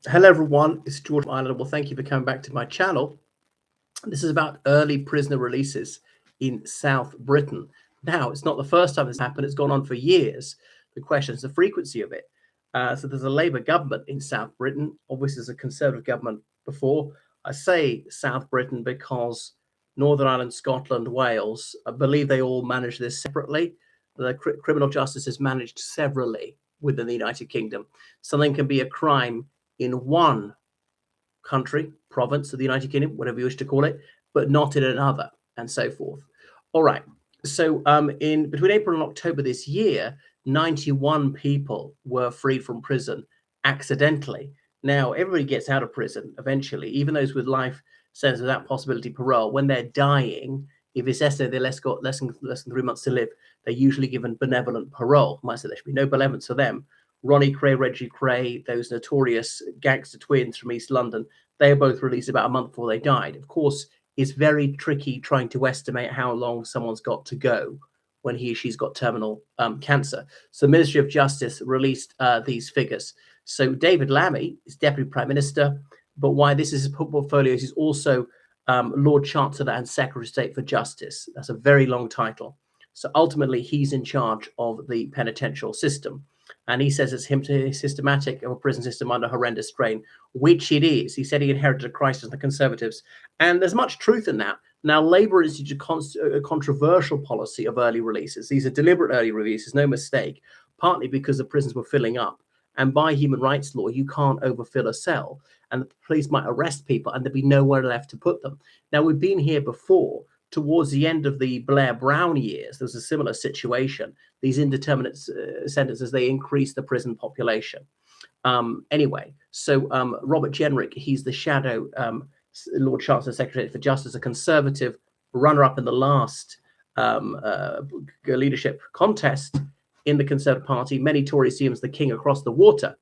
Hello, everyone. It's George from Ireland. Well, thank you for coming back to my channel. This is about early prisoner releases in South Britain. Now, it's not the first time this happened. It's gone on for years. The question is the frequency of it. So there's a Labour government in South Britain. Obviously, there's a Conservative government before. I say South Britain because Northern Ireland, Scotland, Wales, I believe they all manage this separately. The criminal justice is managed severally within the United Kingdom. Something can be a crime in one country, province of the United Kingdom, whatever you wish to call it, but not in another, and so forth. All right. So in between April and October this year, 91 people were freed from prison accidentally. Now, everybody gets out of prison eventually, even those with life sentences without possibility of parole. When they're dying, if it's estimated they got less than 3 months to live, they're usually given benevolent parole. I might say there should be no benevolence for them. Ronnie Cray, Reggie Cray, those notorious gangster twins from East London, they were both released about a month before they died. Of course, it's very tricky trying to estimate how long someone's got to go when he or she's got terminal cancer. So the Ministry of Justice released these figures. So David Lammy is Deputy Prime Minister, but why this is his portfolio is he's also Lord Chancellor and Secretary of State for Justice. That's a very long title. So ultimately, he's in charge of the penitential system. And he says it's systematic of a prison system under horrendous strain, which it is. He said he inherited a crisis from the Conservatives. And there's much truth in that. Now, Labour instituted a controversial policy of early releases. These are deliberate early releases, no mistake, partly because the prisons were filling up. And by human rights law, you can't overfill a cell. And the police might arrest people and there'd be nowhere left to put them. Now, we've been here before. Towards the end of the Blair Brown years, there was a similar situation. These indeterminate sentences, they increased the prison population. Anyway, so Robert Jenrick, he's the shadow Lord Chancellor Secretary for Justice, a Conservative runner-up in the last leadership contest in the Conservative Party. Many Tories see him as the king across the water.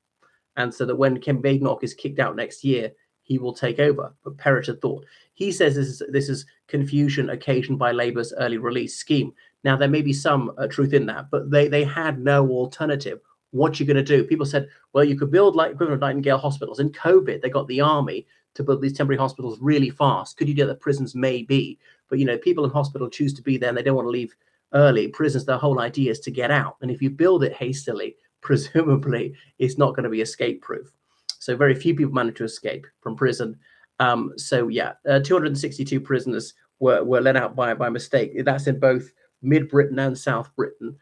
And so that when Ken Badenoch is kicked out next year, he will take over. But Perrott had thought. He says this is confusion occasioned by Labour's early release scheme. Now, there may be some truth in that, but they had no alternative. What you going to do? People said, well, you could build like equivalent of Nightingale hospitals. In COVID, they got the army to build these temporary hospitals really fast. Could you do that? Prisons maybe. But, you know, people in hospital choose to be there and they don't want to leave early. Prisons, their whole idea is to get out. And if you build it hastily, presumably it's not going to be escape-proof. So very few people manage to escape from prison. 262 prisoners were let out by mistake. That's in both Mid-Britain and South Britain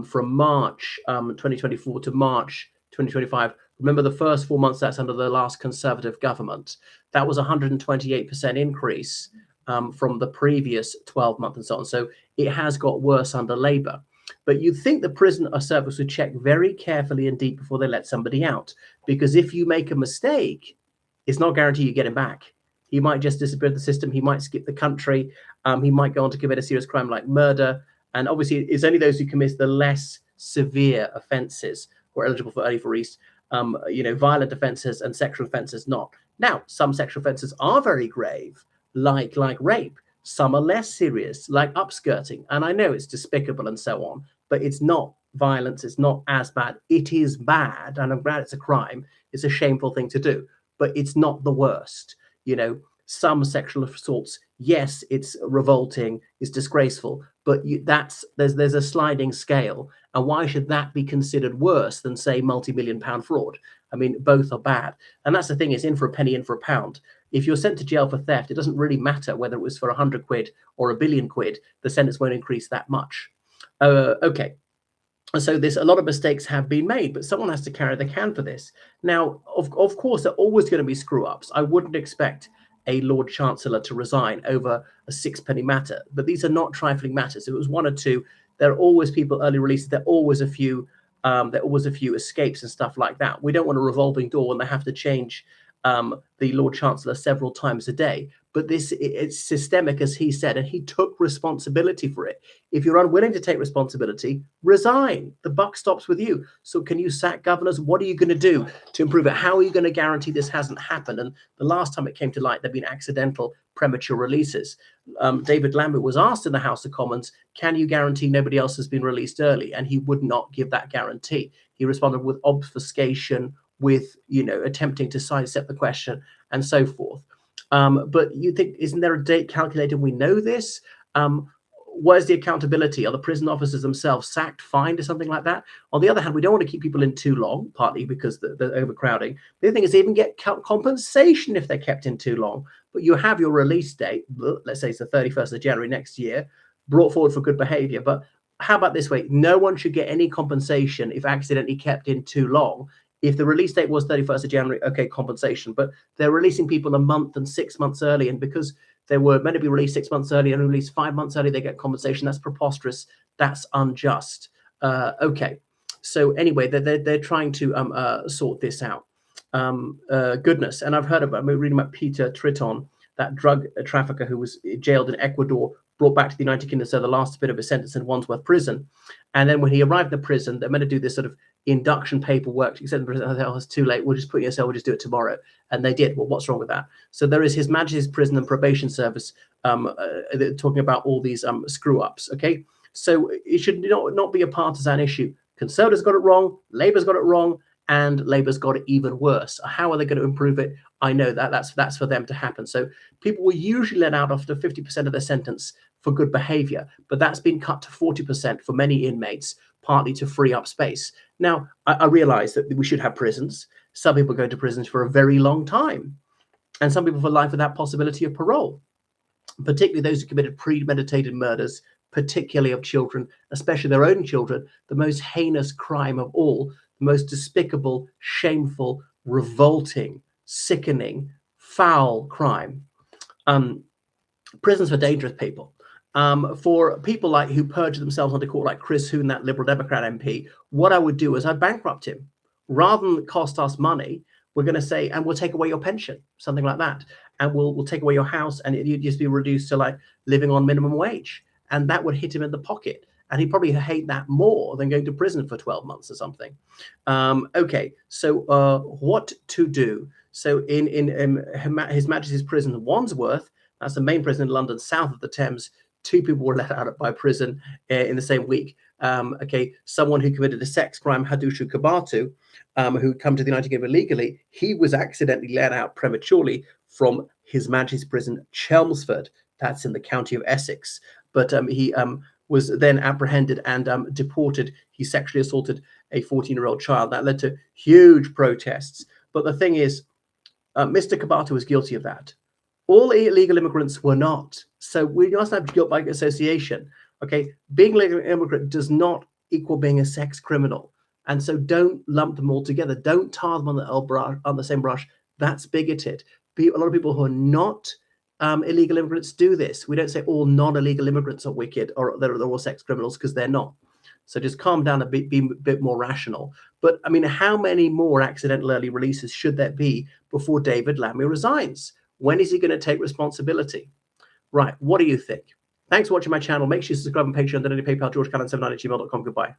from March 2024 to March 2025. Remember, the first 4 months, that's under the last Conservative government. That was a 128% increase from the previous 12 months and so on. So it has got worse under Labour. But you'd think the prison service would check very carefully and deep before they let somebody out. Because if you make a mistake, it's not guaranteed you get him back. He might just disappear the system. He might skip the country. He might go on to commit a serious crime like murder. And obviously, it's only those who commit the less severe offences who are eligible for early release. Violent offences and sexual offences not. Now, some sexual offences are very grave, like rape. Some are less serious, like upskirting. And I know it's despicable and so on, but it's not violence. It's not as bad. It is bad. And I'm glad it's a crime. It's a shameful thing to do, but it's not the worst. You know, some sexual assaults, yes, it's revolting, it's disgraceful, but there's a sliding scale. And why should that be considered worse than, say, multi-million-pound fraud? I mean, both are bad. And that's the thing, it's in for a penny, in for a pound. If you're sent to jail for theft, it doesn't really matter whether it was for 100 quid or £1 billion. The sentence won't increase that much. Okay. So a lot of mistakes have been made, but someone has to carry the can for this. Now, of course, there are always going to be screw-ups. I wouldn't expect a Lord Chancellor to resign over a sixpenny matter, but these are not trifling matters. If it was one or two, there are always people early releases. There are always a few escapes and stuff like that. We don't want a revolving door when they have to change the Lord Chancellor several times a day. But it's systemic, as he said, and he took responsibility for it. If you're unwilling to take responsibility, resign. The buck stops with you. So can you sack governors? What are you going to do to improve it? How are you going to guarantee this hasn't happened? And the last time it came to light, there have been accidental premature releases. David Lambert was asked in the House of Commons, can you guarantee nobody else has been released early? And he would not give that guarantee. He responded with obfuscation with, attempting to sidestep the question and so forth. But you think, isn't there a date calculated? We know this. Where's the accountability? Are the prison officers themselves sacked, fined, or something like that? On the other hand, we don't want to keep people in too long, partly because the overcrowding. The other thing is they even get compensation if they're kept in too long. But you have your release date, let's say it's the 31st of January next year, brought forward for good behavior. But how about this way? No one should get any compensation if accidentally kept in too long. If the release date was 31st of January, okay, compensation. But they're releasing people a month and 6 months early, and because they were meant to be released 6 months early and released 5 months early, they get compensation. That's preposterous. That's unjust. Okay. So anyway, they're trying to sort this out. Goodness. And I've heard about, I'm reading about Peter Triton, that drug trafficker who was jailed in Ecuador, brought back to the United Kingdom, so the last bit of his sentence in Wandsworth prison. And then when he arrived in the prison, they're meant to do this sort of induction paperwork, except the prison, oh, it's too late, we'll just put you in a cell, we'll just do it tomorrow. And they did. Well, what's wrong with that? So there is His Majesty's Prison and Probation Service talking about all these screw ups. Okay, so it should not be a partisan issue. Conservatives got it wrong, Labour's got it wrong, and Labour's got it even worse. How are they going to improve it? I know that's for them to happen. So people were usually let out after 50% of their sentence for good behavior, but that's been cut to 40% for many inmates, partly to free up space. Now, I realize that we should have prisons. Some people go to prisons for a very long time, and some people for life without possibility of parole, particularly those who committed premeditated murders, particularly of children, especially their own children, the most heinous crime of all, the most despicable, shameful, revolting, sickening, foul crime. Prisons for dangerous people. For people like who perjure themselves under court, like Chris Huhne, that Liberal Democrat MP, what I would do is I'd bankrupt him. Rather than cost us money, we're going to say, and we'll take away your pension, something like that. And we'll take away your house, and you'd just be reduced to like living on minimum wage. And that would hit him in the pocket. And he'd probably hate that more than going to prison for 12 months or something. Okay, so what to do? So in His Majesty's Prison, Wandsworth, that's the main prison in London, south of the Thames, 2 people were let out by prison in the same week. Okay, someone who committed a sex crime, Hadushu Kabatu, who come to the United Kingdom illegally, he was accidentally let out prematurely from His Majesty's Prison, Chelmsford. That's in the county of Essex. But he was then apprehended and deported. He sexually assaulted a 14-year-old child. That led to huge protests. But the thing is, Mr. Kabatu was guilty of that. All illegal immigrants were not. So we must have guilt by association. Okay, being an illegal immigrant does not equal being a sex criminal. And so don't lump them all together. Don't tar them on the same brush. That's bigoted. A lot of people who are not illegal immigrants do this. We don't say all non-illegal immigrants are wicked or they're all sex criminals, because they're not. So just calm down a bit, be a bit more rational. But I mean, how many more accidental early releases should there be before David Lammy resigns? When is he going to take responsibility? Right. What do you think? Thanks for watching my channel. Make sure you subscribe on Patreon, donate to PayPal, georgecannon79@gmail.com. Goodbye.